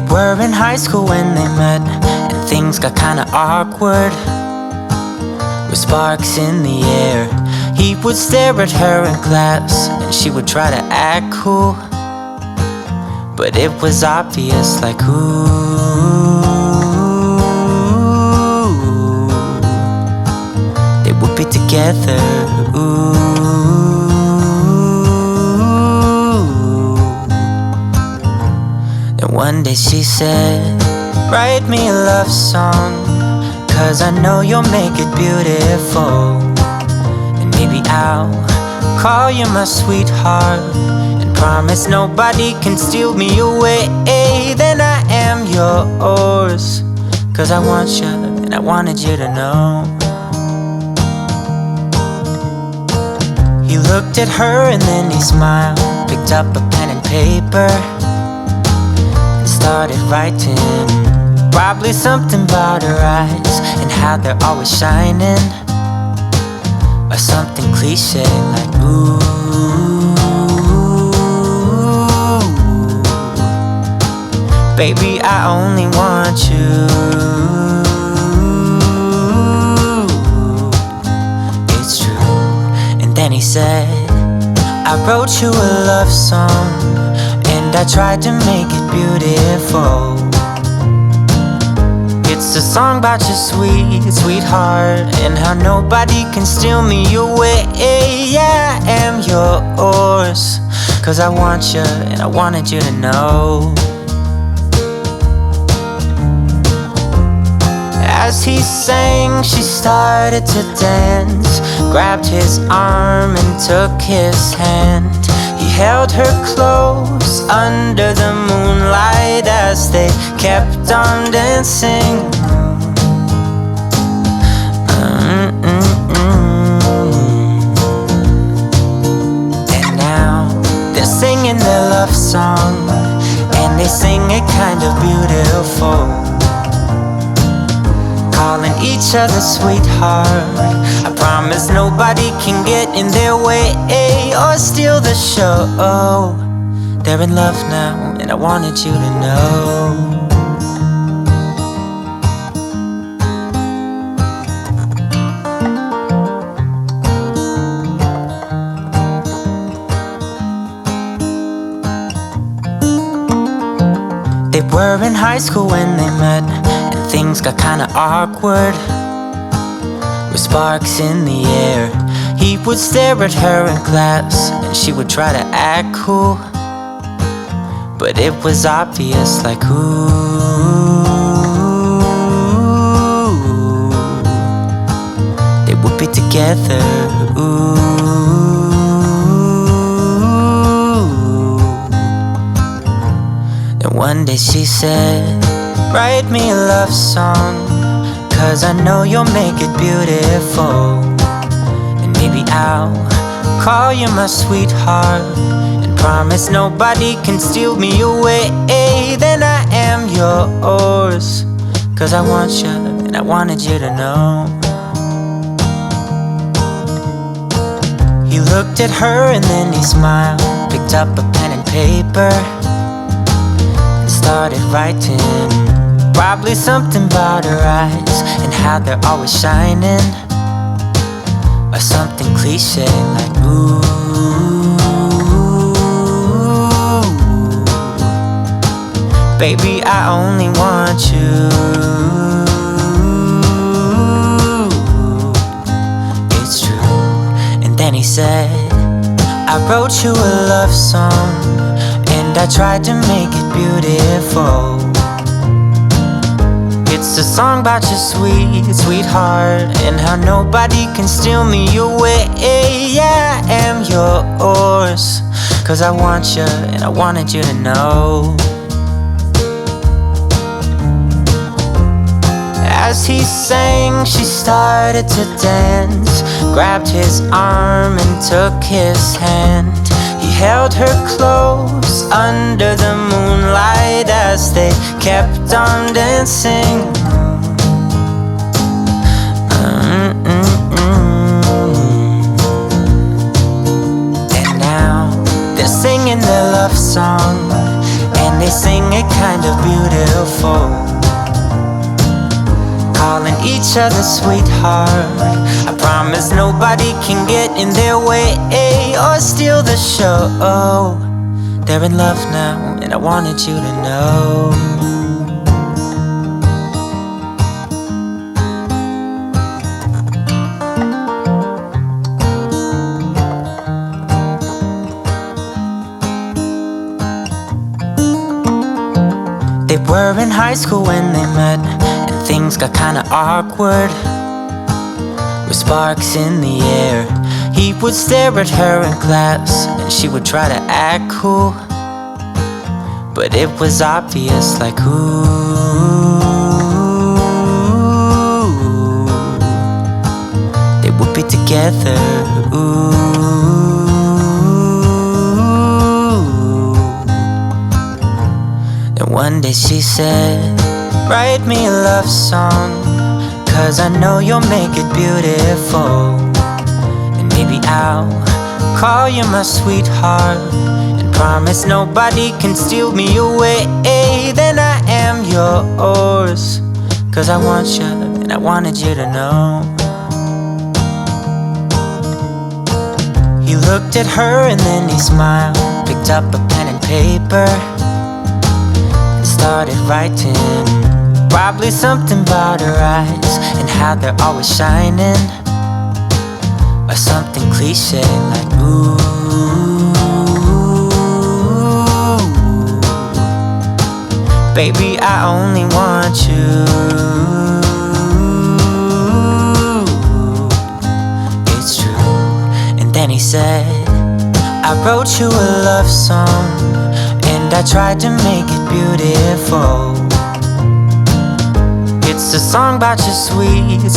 were in high school when they met, and things got kinda awkward. With sparks in the air, he would stare at her in class, and she would try to act cool. But it was obvious, like, ooh, they would be together, ooh. And one day she said, write me a love song, 'cause I know you'll make it beautiful. And maybe I'll call you my sweetheart, and promise nobody can steal me away. Then I am yours, 'cause I want you, and I wanted you to know. He looked at her and then he smiled, picked up a pen and paper, and started writing. Probably something about her eyes and how they're always shining, or something cliche like, ooh, baby, I only want you. It's true. And then he said, I wrote you a love song, and I tried to make it beautiful. It's a song about your sweet, sweetheart, and how nobody can steal me away. Yeah, I am yours, 'cause I want you, and I wanted you to know. As he sang, she started to dance, grabbed his arm and took his hand. He held her close under the moonlight as they kept on dancing. And now they're singing their love song, and they sing it kind of beautiful, calling each other sweetheart. I promise nobody can get in their way or steal the show. They're in love now, and I wanted you to know. They were in high school when they met, and things got kinda awkward. With sparks in the air, he would stare at her in class, and she would try to act cool. But it was obvious, like, ooh, they would be together, ooh. And one day she said, write me a love song, 'cause I know you'll make it beautiful. And maybe I'll call you my sweetheart, and promise nobody can steal me away. Then I am yours, 'cause I want you, and I wanted you to know. He looked at her and then he smiled, picked up a pen and paper, and started writing. Probably something about her eyes and how they're always shining, or something cliche like, ooh, baby, I only want you. It's true. And then he said, I wrote you a love song, and I tried to make it beautiful. It's a song about your sweet, sweetheart, and how nobody can steal me away. Yeah, I am yours, 'cause I want you, and I wanted you to know. As he sang, she started to dance, grabbed his arm and took his hand. He held her close under the moonlight as they kept on dancing. And now they're singing their love song, and they they sing it kind of beautiful, calling each other sweetheart. I promise nobody can get in their way or steal the show. They're in love now, and I wanted you to know. They were in high school when they met, and things got kinda awkward, with sparks in the air. He would stare at her in class, and she would try to act cool, but it was obvious, like, ooh, they would be together, ooh. And one day she said, write me a love song, 'cause I know you'll make it beautiful. And maybe I'll call you my sweetheart, and promise nobody can steal me away. Then I am yours, 'cause I want you, and I wanted you to know. He looked at her and then he smiled, picked up a pen and paper, and started writing. Probably something about her eyes and how they're always shining, or something cliche like, ooh, baby, I only want you. It's true. And then he said, I wrote you a love song, and I tried to make it beautiful. It's a song about your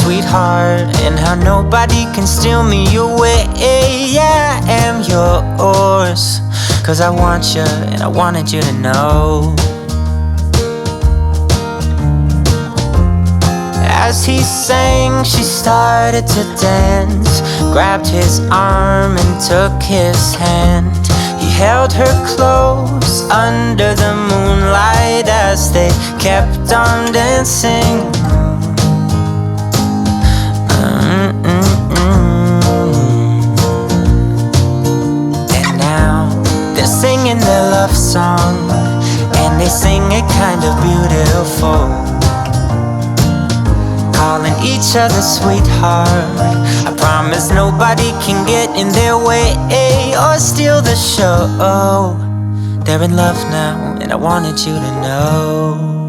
sweetheart, and how nobody can steal me away. Yeah, I am yours, 'cause I want you, and I wanted you to know. As he sang, she started to dance, grabbed his arm and took his hand. He held her close under the moonlight as they kept on dancing. And now they're singing their love song, and they sing it kind of beautiful, calling each other sweetheart. I promise nobody can get in their way or steal the show. They're in love now, and I wanted you to know.